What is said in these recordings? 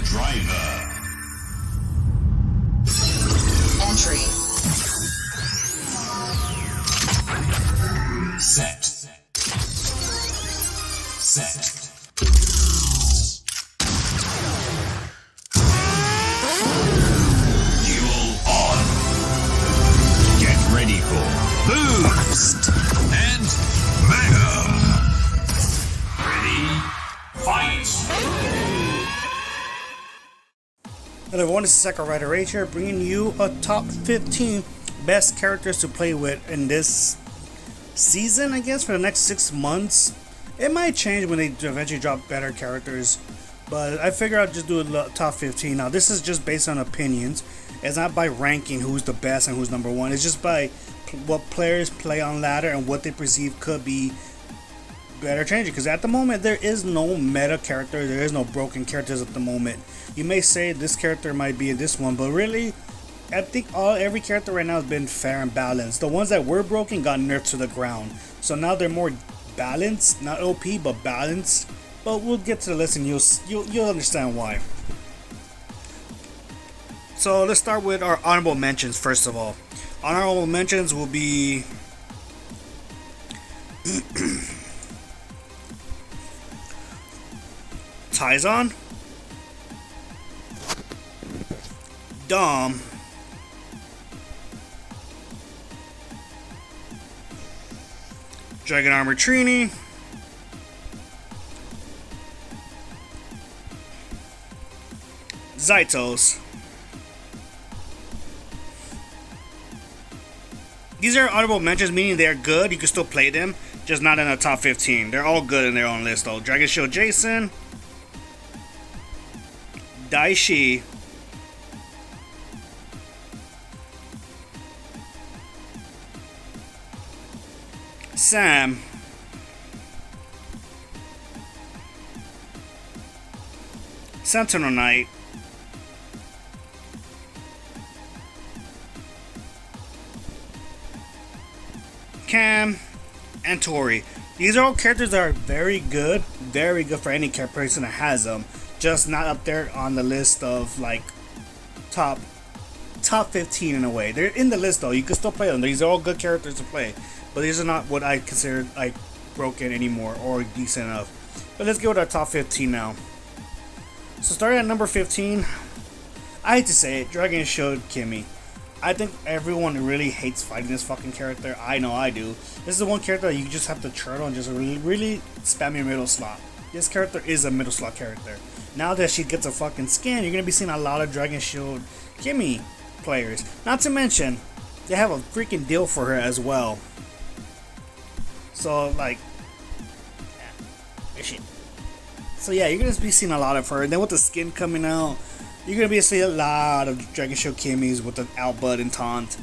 Driver. Entry. Set. Duel on. Get ready for Boost and Mayhem. Ready? Fight! Hello everyone, this is Second Rider Rage here, bringing you a top 15 best characters to play with in this season, I guess, for the next 6 months. It might change when they eventually drop better characters, but I figure I'll just do a top 15. Now, this is just based on opinions. It's not by ranking who's the best and who's number one. It's just by what players play on ladder and what they perceive could be better changing, because at the moment there is no meta character, there is no broken characters at the moment. You may say this character might be in this one, but really I think every character right now has been fair and balanced. The ones that were broken got nerfed to the ground, so now they're more balanced, not OP but balanced. But we'll get to the list and you'll understand why. So let's start with our honorable mentions. First of all, honorable mentions will be Tyzonn, Dom, Dragon Armor Trini, Zaytos. These are honorable mentions, meaning they're good. You can still play them, just not in the top 15. They're all good in their own list though. Dragon Shield Jason, Daishi, Sam, Sentinel Knight, Cam, and Tori. These are all characters that are very good for any person that has them. Just not up there on the list of like top 15 in a way. They're in the list though. You can still play them. These are all good characters to play, but these are not what I consider like broken anymore or decent enough. But let's go with our top 15 now. So starting at number 15, I hate to say it, Dragon Showkimmy. I think everyone really hates fighting this fucking character. I know I do. This is the one character that you just have to turtle and just really spam your middle slot. This character is a middle slot character. Now that she gets a fucking skin, you're gonna be seeing a lot of Dragon Shield Kimmy players. Not to mention, they have a freaking deal for her as well. So like, so yeah, you're gonna be seeing a lot of her. And then with the skin coming out, you're gonna be seeing a lot of Dragon Shield Kimmys with the outbud and taunt,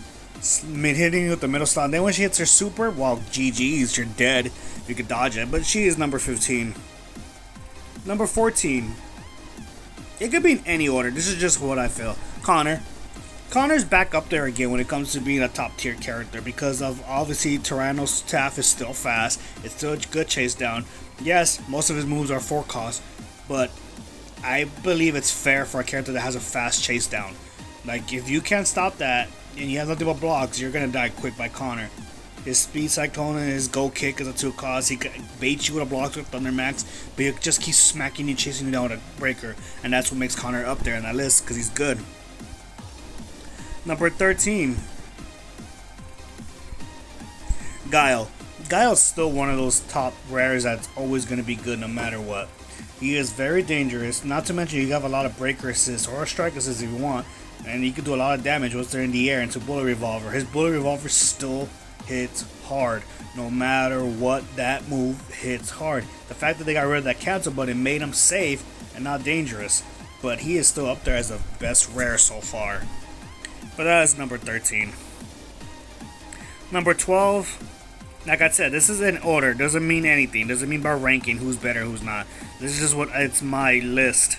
hitting you with the middle slot. And then when she hits her super, well, GG's, you're dead. You could dodge it, but she is number 15. Number 14. It could be in any order. This is just what I feel. Connor. Connor's back up there again when it comes to being a top tier character because of obviously Tyranno's staff is still fast. It's still a good chase down. Yes, most of his moves are 4 cost, but I believe it's fair for a character that has a fast chase down. Like if you can't stop that and you have nothing but blocks, you're gonna die quick by Connor. His speed cyclone and his go kick is a 2 cost. He can bait you with a block with Thunder Max, but he just keeps smacking you, chasing you down with a breaker, and that's what makes Connor up there in that list because he's good. Number 13, Guile. Guile's still one of those top rares that's always going to be good no matter what. He is very dangerous. Not to mention you have a lot of breaker assists or strike assists if you want, and you can do a lot of damage once they're in the air into bullet revolver. His bullet revolver still hits hard. No matter what, that move hits hard. The fact that they got rid of that cancel button made him safe and not dangerous, but he is still up there as the best rare so far. But that is number 13. Number 12, like I said, this is in order. Doesn't mean anything. Doesn't mean by ranking who's better, who's not. This is just what it's my list.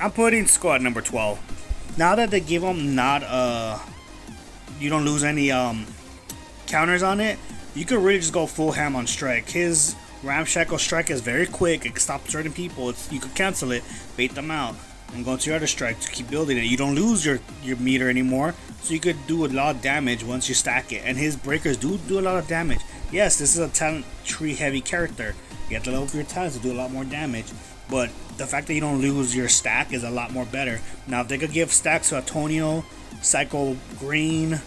I'm putting Squad number 12. Now that they give him not you don't lose any counters on it, you could really just go full ham on strike. His ramshackle strike is very quick. It can stop certain people. You could cancel it, bait them out. and go into your other strike to keep building it. You don't lose your meter anymore, so you could do a lot of damage once you stack it. And his breakers do a lot of damage. Yes, this is a talent tree heavy character. You have to level up your talents to do a lot more damage. But the fact that you don't lose your stack is a lot more better. Now, if they could give stacks to Antonio, Psycho Green,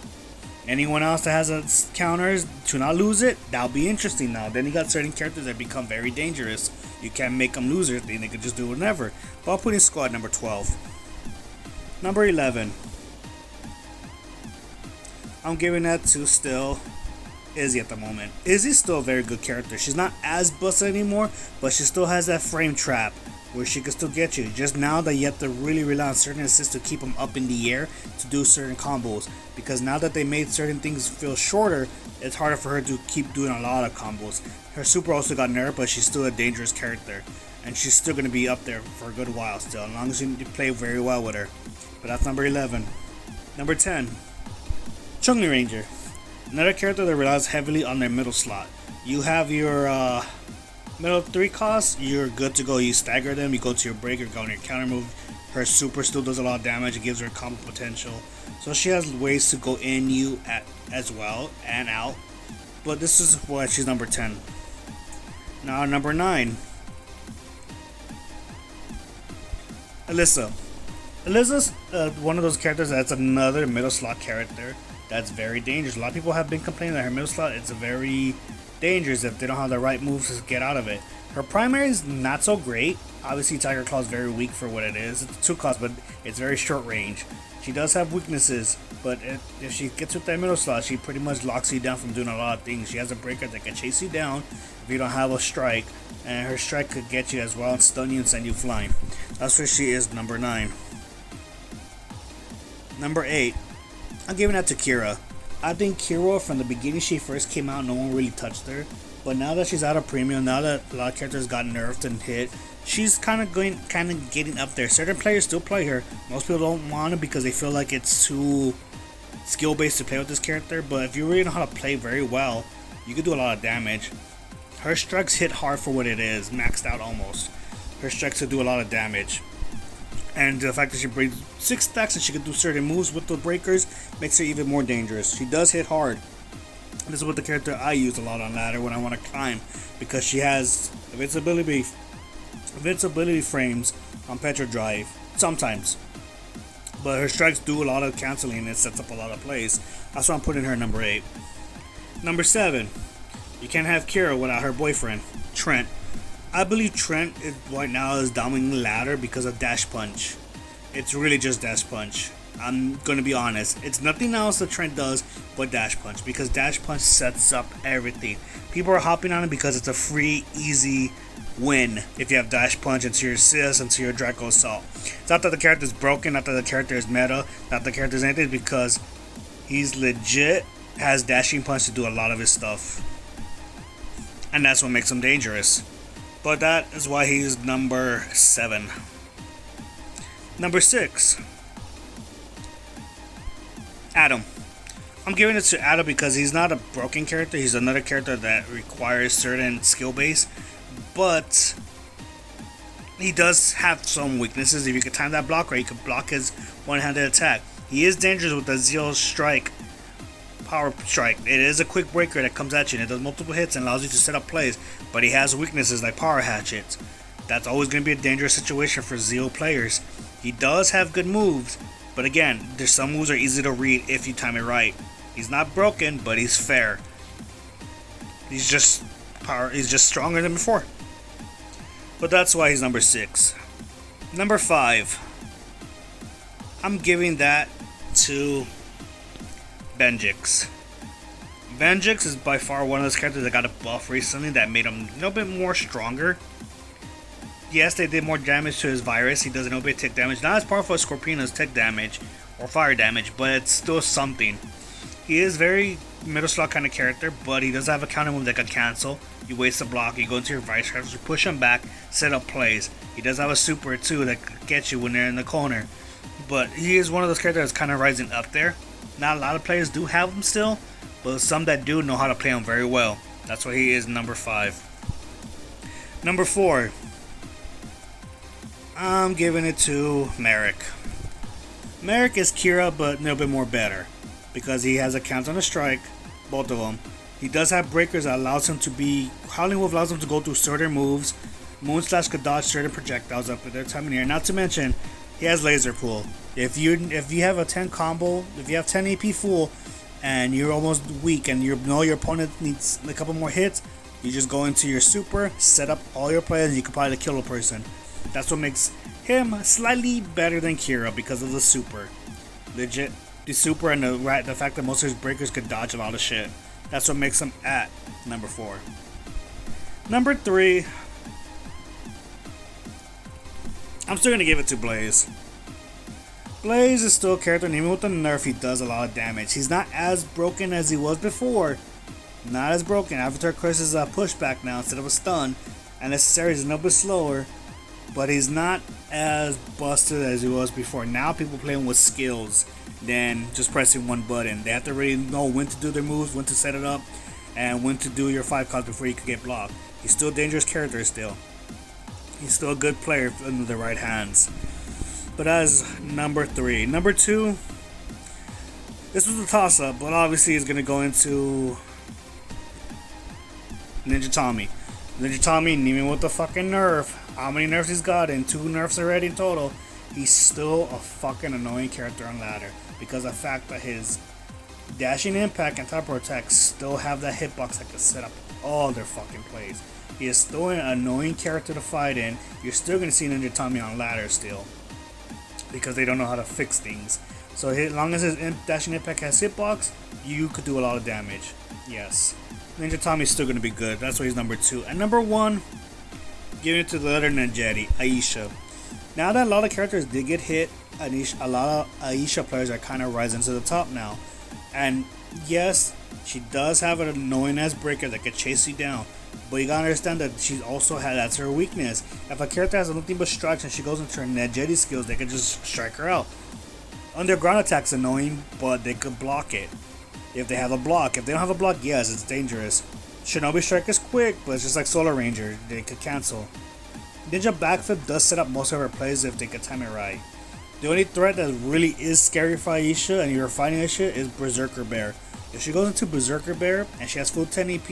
anyone else that has a counters to not lose it, that'll be interesting. Now then you got certain characters that become very dangerous. You can't make them losers, they can just do whatever. But I'll put in squad number 12. Number 11, I'm giving that to still Izzy at the moment. Izzy's still a very good character. She's not as busted anymore, but she still has that frame trap where she can still get you. Just now that you have to really rely on certain assists to keep them up in the air to do certain combos. Because now that they made certain things feel shorter, it's harder for her to keep doing a lot of combos. Her super also got nerfed, but she's still a dangerous character. And she's still going to be up there for a good while still, as long as you play very well with her. But that's number 11. Number 10, Chun Ranger. Another character that relies heavily on their middle slot. You have your middle 3 costs, you're good to go. You stagger them, you go to your break, you go on your counter move. Her super still does a lot of damage, it gives her combo potential. So she has ways to go in you as well and out. But this is why she's number 10. Now number 9, Alyssa. Alyssa's one of those characters that's another middle slot character that's very dangerous. A lot of people have been complaining that her middle slot is very dangerous if they don't have the right moves to get out of it. Her primary is not so great. Obviously, Tiger Claw is very weak for what it is. It's a 2 cost, but it's very short range. She does have weaknesses, but if she gets with that middle slot, she pretty much locks you down from doing a lot of things. She has a breaker that can chase you down if you don't have a strike, and her strike could get you as well and stun you and send you flying. That's where she is, number 9. Number 8, I'm giving that to Kira. I think Kira, from the beginning she first came out, no one really touched her. But now that she's out of premium, now that a lot of characters got nerfed and hit, she's kind of getting up there. Certain players still play her. Most people don't want it because they feel like it's too skill based to play with this character. But if you really know how to play very well, you can do a lot of damage. Her strikes hit hard for what it is, maxed out almost. Her strikes will do a lot of damage. And the fact that she brings 6 stacks and she can do certain moves with the breakers makes her even more dangerous. She does hit hard. This is what the character I use a lot on ladder when I want to climb, because she has invincibility frames on Petro Drive sometimes. But her strikes do a lot of canceling and it sets up a lot of plays. That's why I'm putting her number 8. Number 7, you can't have Kira without her boyfriend, Trent. I believe Trent right now is dominating ladder because of Dash Punch. It's really just Dash Punch. I'm gonna be honest. It's nothing else that Trent does but Dash Punch, because Dash Punch sets up everything. People are hopping on it because it's a free, easy win if you have Dash Punch into your assist, into your Draco Assault. It's not that the character is broken, not that the character is meta, not that the character is anything, because he's legit has Dashing Punch to do a lot of his stuff. And that's what makes him dangerous. But that is why he's number 7. Number 6, Adam. I'm giving it to Adam because he's not a broken character. He's another character that requires certain skill base, but he does have some weaknesses. If you can time that block right, you can block his one-handed attack. He is dangerous with the Zero Strike, Power Strike. It is a quick breaker that comes at you and it does multiple hits and allows you to set up plays, but he has weaknesses like Power Hatchets. That's always going to be a dangerous situation for Zeo players. He does have good moves, but again, there's some moves are easy to read if you time it right. He's not broken, but he's fair. He's just stronger than before. But that's why he's number 6. Number 5, I'm giving that to Benjyx. Venjix is by far one of those characters that got a buff recently that made him a little bit more stronger. Yes, they did more damage to his virus. He does a little bit of tick damage. Not as powerful as Scorpiona's tick damage or fire damage, but it's still something. He is very middle slot kind of character, but he does have a counter move that can cancel. You waste a block, you go into your vice characters, you push him back, set up plays. He does have a super too that can get you when they're in the corner. But he is one of those characters that's kind of rising up there. Not a lot of players do have him still, but some that do know how to play him very well. That's why he is number 5. Number 4, I'm giving it to Merrick. Merrick is Kira, but a little bit more better. Because he has a count on a strike, both of them. He does have breakers that allows him to be... Howling Wolf allows him to go through certain moves. Moonslash could dodge certain projectiles up at their time in the air. Not to mention, he has laser pool. If you have a 10 combo, if you have 10 AP full, and you're almost weak, and you know your opponent needs a couple more hits, you just go into your super, set up all your plays, and you can probably kill a person. That's what makes him slightly better than Kira because of the super. Legit, the super and the fact that most of his breakers could dodge a lot of shit. That's what makes him at number 4. Number 3, I'm still gonna give it to Blaze. Blaze is still a character, and even with the nerf, he does a lot of damage. He's not as broken as he was before. Not as broken. Avatar Curse is a pushback now instead of a stun. And necessary is a little bit slower. But he's not as busted as he was before. Now people play him with skills than just pressing one button. They have to really know when to do their moves, when to set it up, and when to do your 5 calls before you can get blocked. He's still a dangerous character still. He's still a good player in the right hands. But as number 3. Number 2, this was a toss-up, but obviously he's going to go into Ninja Tommy. Ninja Tommy, even with the fucking nerf, how many nerfs he's gotten? 2 nerfs already in total. He's still a fucking annoying character on ladder because of the fact that his dashing impact and type attack still have that hitbox that can set up all their fucking plays. He is still an annoying character to fight in. You're still going to see Ninja Tommy on ladder still because they don't know how to fix things. So as long as his dashing impact has hitbox, you could do a lot of damage. Yes. Ninja Tommy's still going to be good. That's why he's number 2. And number 1, giving it to the other Ninjetti, Aisha. Now that a lot of characters did get hit, a lot of Aisha players are kind of rising to the top now. And yes, she does have an annoying ass breaker that could chase you down. But you gotta understand that she also that's her weakness. If a character has nothing but strikes and she goes into her Ninjetti skills, they can just strike her out. Underground attack's annoying, but they could block it. If they have a block. If they don't have a block, yes, it's dangerous. Shinobi Strike is quick, but it's just like Solar Ranger. They could cancel. Ninja Backflip does set up most of her plays if they could time it right. The only threat that really is scary for Aisha, and you're fighting Aisha, is Berserker Bear. If she goes into Berserker Bear, and she has full 10 AP,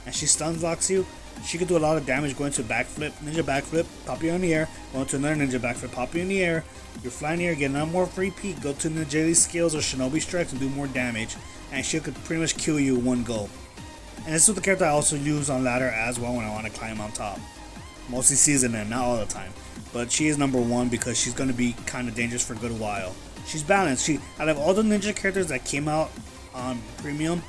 and she stun locks you, she could do a lot of damage going to backflip, ninja backflip, pop you in the air, go into another ninja backflip, pop you in the air, you're flying in the air, get another more free peek, go to Ninja skills or Shinobi Strikes and do more damage, and she could pretty much kill you in one go. And this is the character I also use on ladder as well when I want to climb on top. Mostly season end, not all the time. But she is number 1 because she's going to be kind of dangerous for a good while. She's balanced. Out of all the ninja characters that came out on premium,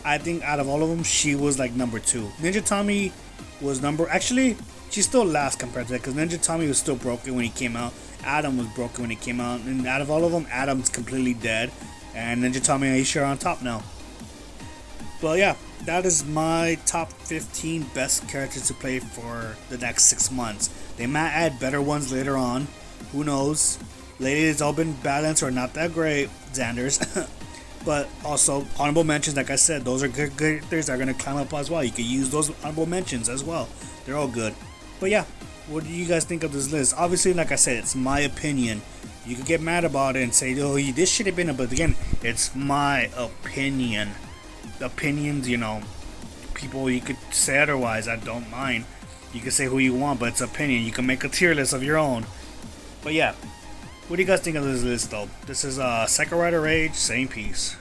I think out of all of them, she was like number 2. Ninja Tommy was actually, she's still last compared to that because Ninja Tommy was still broken when he came out. Adam was broken when he came out. And out of all of them, Adam's completely dead. And Ninja Tommy and Aisha are on top now. But yeah, that is my top 15 best characters to play for the next 6 months. They might add better ones later on. Who knows? Lately it's all been balanced or not that great. Xander's. But also honorable mentions, like I said, those are good characters that are going to climb up as well. You can use those honorable mentions as well. They're all good. But yeah, what do you guys think of this list? Obviously, like I said, it's my opinion. You could get mad about it and say, oh, this should have been, but again, it's my opinion. Opinions, people, you could say otherwise, I don't mind. You can say who you want, but it's opinion. You can make a tier list of your own. But yeah, what do you guys think of this list though? This is Psycho Rider Rage, same piece.